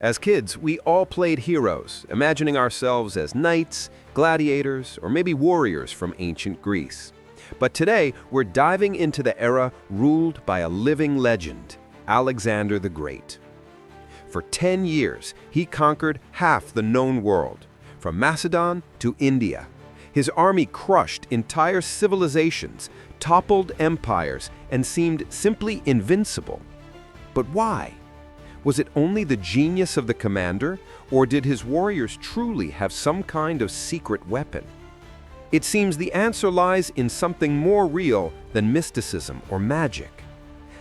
As kids, we all played heroes, imagining ourselves as knights, gladiators, or maybe warriors from ancient Greece. But today, we're diving into the era ruled by a living legend, Alexander the Great. For 10 years, he conquered half the known world, from Macedon to India. His army crushed entire civilizations, toppled empires, and seemed simply invincible. But why? Was it only the genius of the commander, or did his warriors truly have some kind of secret weapon? It seems the answer lies in something more real than mysticism or magic.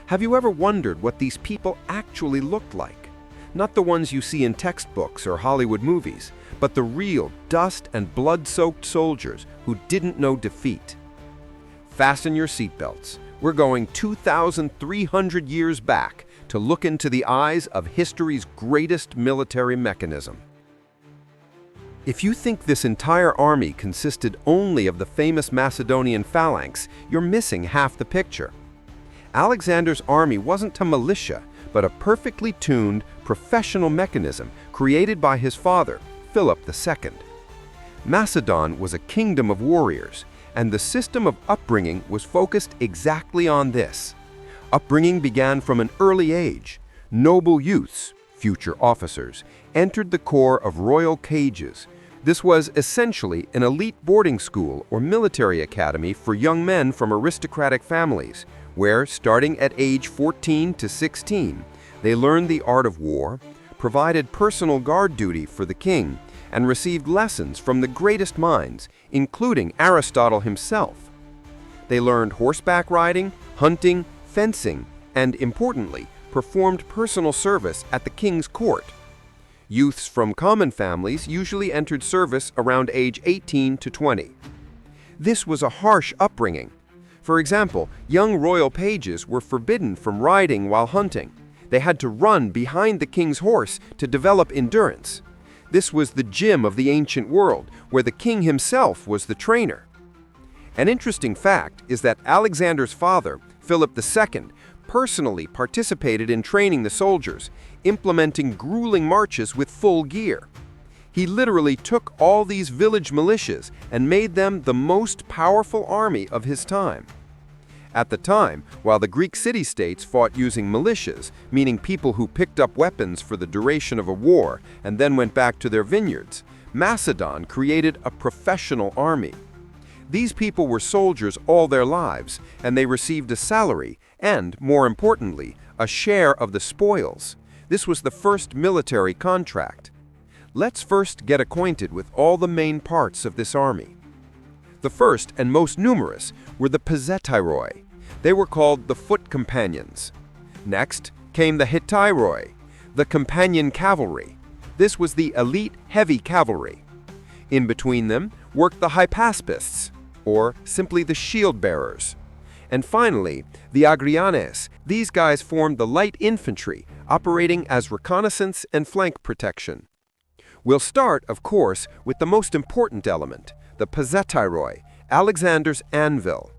Have you ever wondered what these people actually looked like? Not the ones you see in textbooks or Hollywood movies, but the real dust and blood-soaked soldiers who didn't know defeat. Fasten your seatbelts. We're going 2,300 years back to look into the eyes of history's greatest military mechanism. If you think this entire army consisted only of the famous Macedonian Phalanx, you're missing half the picture. Alexander's army wasn't a militia, but a perfectly tuned, professional mechanism created by his father, Philip II. Macedon was a kingdom of warriors, and the system of upbringing was focused exactly on this. Upbringing began from an early age. Noble youths, future officers, entered the corps of royal cages. This was essentially an elite boarding school or military academy for young men from aristocratic families, where, starting at age 14 to 16, they learned the art of war, provided personal guard duty for the king, and received lessons from the greatest minds, including Aristotle himself. They learned horseback riding, hunting, fencing, and, importantly, performed personal service at the king's court. Youths from common families usually entered service around age 18 to 20. This was a harsh upbringing. For example, young royal pages were forbidden from riding while hunting. They had to run behind the king's horse to develop endurance. This was the gym of the ancient world, where the king himself was the trainer. An interesting fact is that Alexander's father, Philip II, personally participated in training the soldiers, implementing grueling marches with full gear. He literally took all these village militias and made them the most powerful army of his time. At the time, while the Greek city-states fought using militias, meaning people who picked up weapons for the duration of a war and then went back to their vineyards, Macedon created a professional army. These people were soldiers all their lives, and they received a salary and, more importantly, a share of the spoils. This was the first military contract. Let's first get acquainted with all the main parts of this army. The first and most numerous were the Pezhetairoi. They were called the foot companions. Next came the Hetairoi, the companion cavalry. This was the elite heavy cavalry. In between them worked the Hypaspists, or simply the shield bearers. And finally, the Agrianes. These guys formed the light infantry, operating as reconnaissance and flank protection. We'll start, of course, with the most important element, the Pezhetairoi, Alexander's anvil.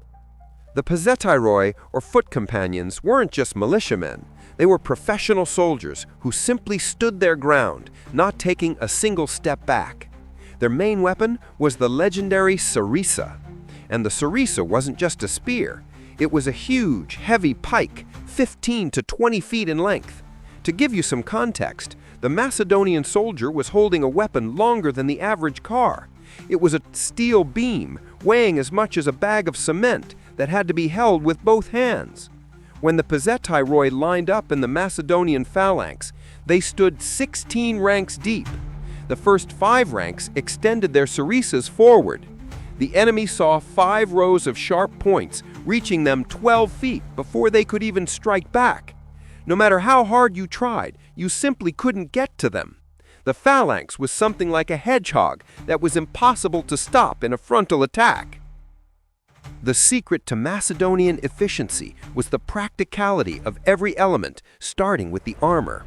The Pezhetairoi, or foot companions, weren't just militiamen. They were professional soldiers who simply stood their ground, not taking a single step back. Their main weapon was the legendary sarissa. And the sarissa wasn't just a spear. It was a huge, heavy pike, 15 to 20 feet in length. To give you some context, the Macedonian soldier was holding a weapon longer than the average car. It was a steel beam, weighing as much as a bag of cement, that had to be held with both hands. When the Pezhetairoi lined up in the Macedonian phalanx, they stood 16 ranks deep. The first 5 ranks extended their sarissas forward. The enemy saw 5 rows of sharp points, reaching them 12 feet before they could even strike back. No matter how hard you tried, you simply couldn't get to them. The phalanx was something like a hedgehog that was impossible to stop in a frontal attack. The secret to Macedonian efficiency was the practicality of every element, starting with the armor.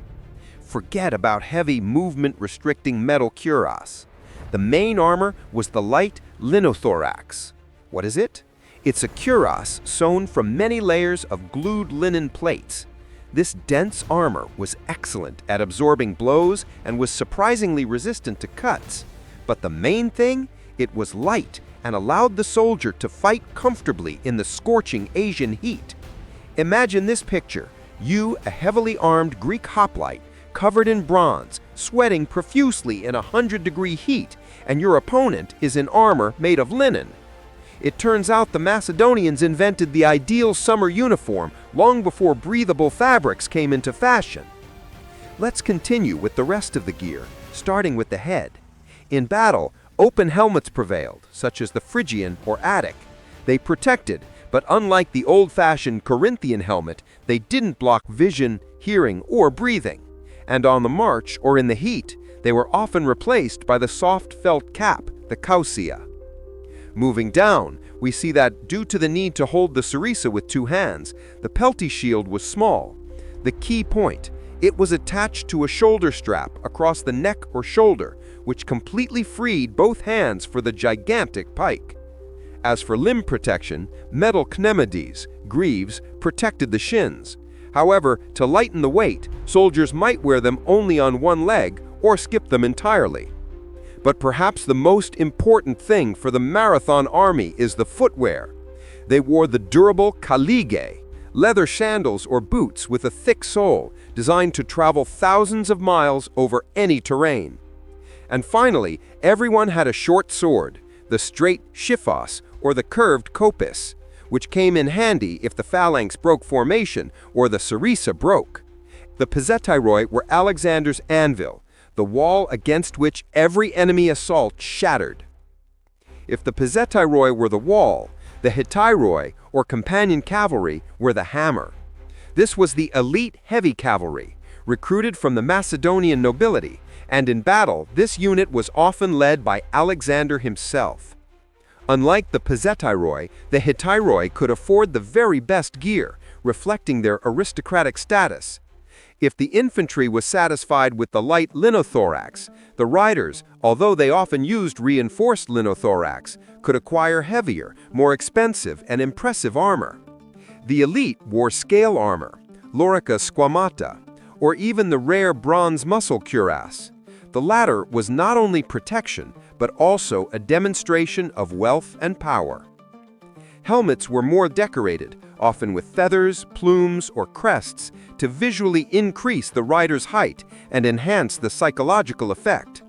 Forget about heavy movement-restricting metal cuirass. The main armor was the light linothorax. What is it? It's a cuirass sewn from many layers of glued linen plates. This dense armor was excellent at absorbing blows and was surprisingly resistant to cuts. But the main thing, it was light and allowed the soldier to fight comfortably in the scorching Asian heat. Imagine this picture: you, a heavily armed Greek hoplite, covered in bronze, sweating profusely in 100-degree heat, and your opponent is in armor made of linen. It turns out the Macedonians invented the ideal summer uniform long before breathable fabrics came into fashion. Let's continue with the rest of the gear, starting with the head. In battle, open helmets prevailed, such as the Phrygian or Attic. They protected, but unlike the old-fashioned Corinthian helmet, they didn't block vision, hearing, or breathing. And on the march or in the heat, they were often replaced by the soft felt cap, the causia. Moving down, we see that due to the need to hold the sarissa with two hands, the pelty shield was small. The key point: it was attached to a shoulder strap across the neck or shoulder, which completely freed both hands for the gigantic pike. As for limb protection, metal cnemades, greaves, protected the shins. However, to lighten the weight, soldiers might wear them only on one leg or skip them entirely. But perhaps the most important thing for the marathon army is the footwear. They wore the durable caligae, leather sandals or boots with a thick sole, designed to travel thousands of miles over any terrain. And finally, everyone had a short sword, the straight chiphos or the curved kopis, which came in handy if the phalanx broke formation or the sarissa broke. The Pezhetairoi were Alexander's anvil, the wall against which every enemy assault shattered. If the Pezhetairoi were the wall, the Hetairoi, or companion cavalry, were the hammer. This was the elite heavy cavalry, recruited from the Macedonian nobility, and in battle, this unit was often led by Alexander himself. Unlike the Pezhetairoi, the Hetairoi could afford the very best gear, reflecting their aristocratic status. If the infantry was satisfied with the light linothorax, the riders, although they often used reinforced linothorax, could acquire heavier, more expensive, and impressive armor. The elite wore scale armor, lorica squamata, or even the rare bronze muscle cuirass. The latter was not only protection, but also a demonstration of wealth and power. Helmets were more decorated, often with feathers, plumes, or crests, to visually increase the rider's height and enhance the psychological effect.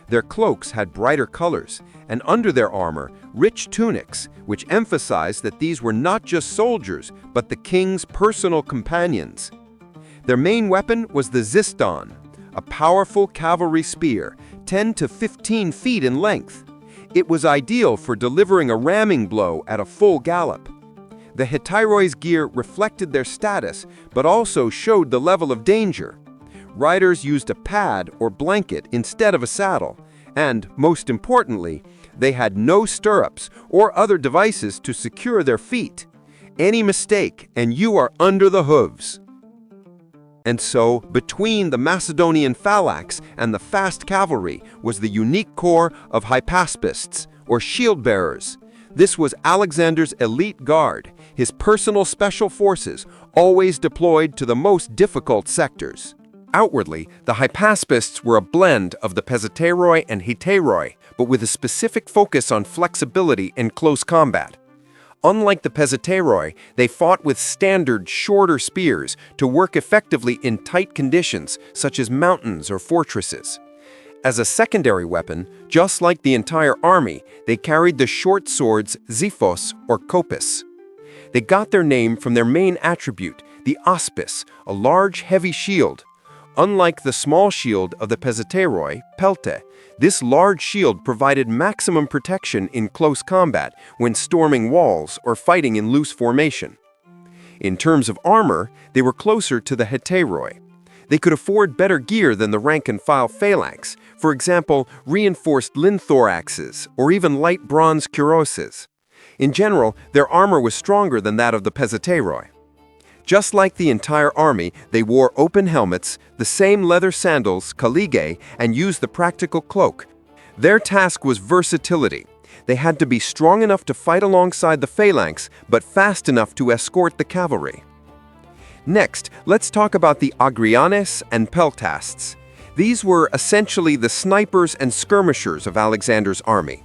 Their cloaks had brighter colors, and under their armor, rich tunics, which emphasized that these were not just soldiers, but the king's personal companions. Their main weapon was the ziston, a powerful cavalry spear, 10 to 15 feet in length. It was ideal for delivering a ramming blow at a full gallop. The Hetairoi's gear reflected their status, but also showed the level of danger. Riders used a pad or blanket instead of a saddle, and, most importantly, they had no stirrups or other devices to secure their feet. Any mistake, and you are under the hooves. And so, between the Macedonian phalanx and the fast cavalry was the unique corps of Hypaspists, or shield-bearers. This was Alexander's elite guard, his personal special forces, always deployed to the most difficult sectors. Outwardly, the Hypaspists were a blend of the Pezhetairoi and Hetairoi, but with a specific focus on flexibility and close combat. Unlike the Pezhetairoi, they fought with standard, shorter spears to work effectively in tight conditions, such as mountains or fortresses. As a secondary weapon, just like the entire army, they carried the short swords xiphos or kopis. They got their name from their main attribute, the aspis, a large, heavy shield. Unlike the small shield of the Pezhetairoi, pelte, this large shield provided maximum protection in close combat when storming walls or fighting in loose formation. In terms of armor, they were closer to the Hetairoi. They could afford better gear than the rank-and-file phalanx, for example, reinforced linthoraxes or even light bronze cuirasses. In general, their armor was stronger than that of the Pezhetairoi. Just like the entire army, they wore open helmets, the same leather sandals, caligae, and used the practical cloak. Their task was versatility. They had to be strong enough to fight alongside the phalanx, but fast enough to escort the cavalry. Next, let's talk about the Agrianes and Peltasts. These were essentially the snipers and skirmishers of Alexander's army.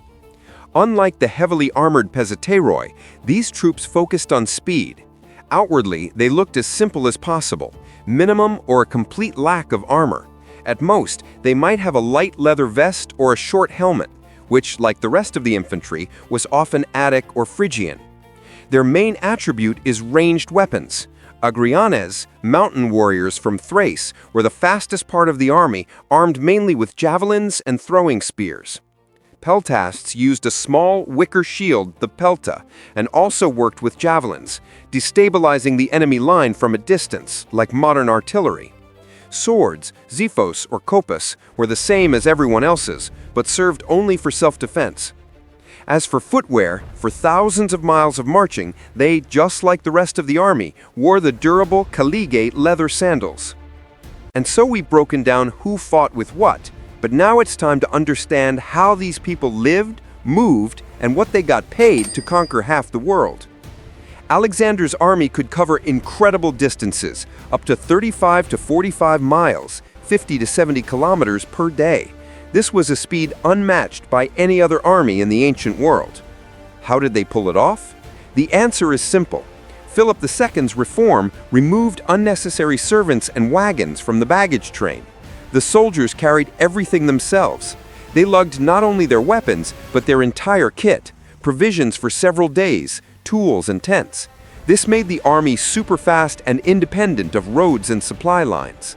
Unlike the heavily armored Pezhetairoi, these troops focused on speed. Outwardly, they looked as simple as possible, minimum or a complete lack of armor. At most, they might have a light leather vest or a short helmet, which, like the rest of the infantry, was often Attic or Phrygian. Their main attribute is ranged weapons. Agrianes, mountain warriors from Thrace, were the fastest part of the army, armed mainly with javelins and throwing spears. Peltasts used a small wicker shield, the pelta, and also worked with javelins, destabilizing the enemy line from a distance, like modern artillery. Swords, xiphos or kopis, were the same as everyone else's, but served only for self-defense. As for footwear, for thousands of miles of marching, they, just like the rest of the army, wore the durable collegiate leather sandals. And so we've broken down who fought with what, but now it's time to understand how these people lived, moved, and what they got paid to conquer half the world. Alexander's army could cover incredible distances, up to 35 to 45 miles, 50 to 70 kilometers per day. This was a speed unmatched by any other army in the ancient world. How did they pull it off? The answer is simple. Philip II's reform removed unnecessary servants and wagons from the baggage train. The soldiers carried everything themselves. They lugged not only their weapons, but their entire kit, provisions for several days, tools and tents. This made the army super fast and independent of roads and supply lines.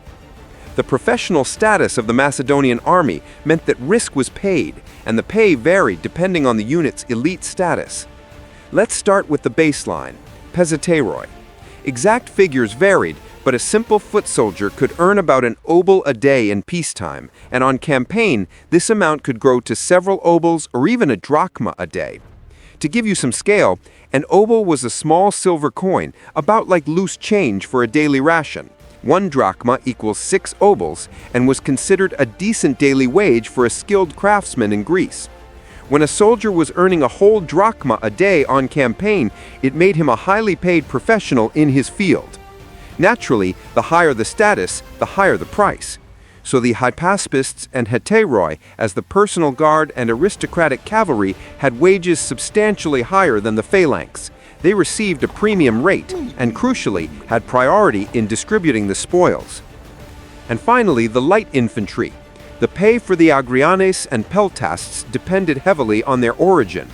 The professional status of the Macedonian army meant that risk was paid, and the pay varied depending on the unit's elite status. Let's start with the baseline, Pezhetairoi. Exact figures varied, but a simple foot soldier could earn about an obol a day in peacetime, and on campaign, this amount could grow to several obols or even a drachma a day. To give you some scale, an obol was a small silver coin, about like loose change for a daily ration. 1 drachma equals 6 obols and was considered a decent daily wage for a skilled craftsman in Greece. When a soldier was earning a whole drachma a day on campaign, it made him a highly paid professional in his field. Naturally, the higher the status, the higher the price. So the Hypaspists and Hetairoi, as the personal guard and aristocratic cavalry, had wages substantially higher than the Phalanx. They received a premium rate and, crucially, had priority in distributing the spoils. And finally, the light infantry. The pay for the Agrianes and Peltasts depended heavily on their origin.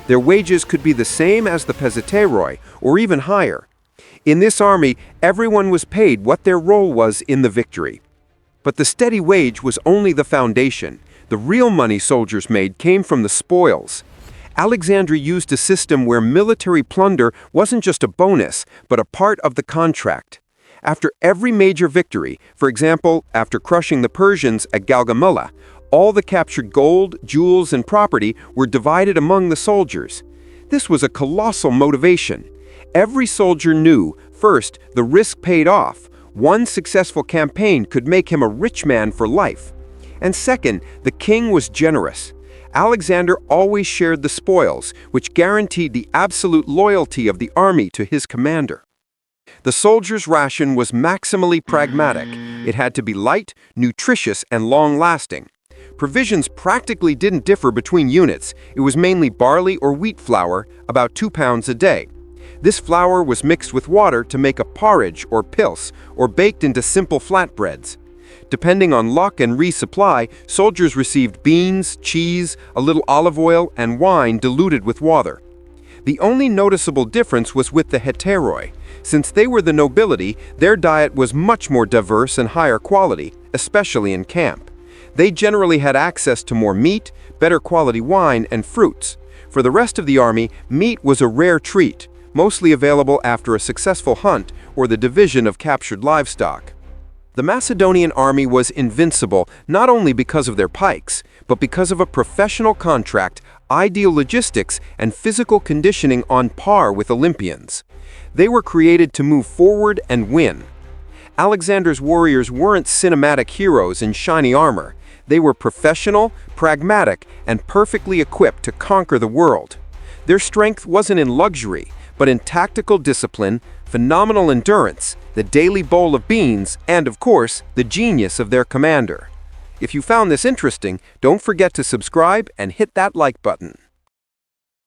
Their wages could be the same as the Pezhetairoi, or even higher. In this army, everyone was paid what their role was in the victory. But the steady wage was only the foundation. The real money soldiers made came from the spoils. Alexander used a system where military plunder wasn't just a bonus, but a part of the contract. After every major victory, for example, after crushing the Persians at Gaugamela, all the captured gold, jewels, and property were divided among the soldiers. This was a colossal motivation. Every soldier knew, first, the risk paid off. One successful campaign could make him a rich man for life. And second, the king was generous. Alexander always shared the spoils, which guaranteed the absolute loyalty of the army to his commander. The soldier's ration was maximally pragmatic. It had to be light, nutritious, and long-lasting. Provisions practically didn't differ between units. It was mainly barley or wheat flour, about 2 pounds a day. This flour was mixed with water to make a porridge or pils, or baked into simple flatbreads. Depending on luck and resupply, soldiers received beans, cheese, a little olive oil, and wine diluted with water. The only noticeable difference was with the Hetairoi. Since they were the nobility, their diet was much more diverse and higher quality, especially in camp. They generally had access to more meat, better quality wine, and fruits. For the rest of the army, meat was a rare treat, mostly available after a successful hunt or the division of captured livestock. The Macedonian army was invincible not only because of their pikes, but because of a professional contract, ideal logistics, and physical conditioning on par with Olympians. They were created to move forward and win. Alexander's warriors weren't cinematic heroes in shiny armor. They were professional, pragmatic, and perfectly equipped to conquer the world. Their strength wasn't in luxury, but in tactical discipline, phenomenal endurance, the daily bowl of beans, and of course, the genius of their commander. If you found this interesting, don't forget to subscribe and hit that like button.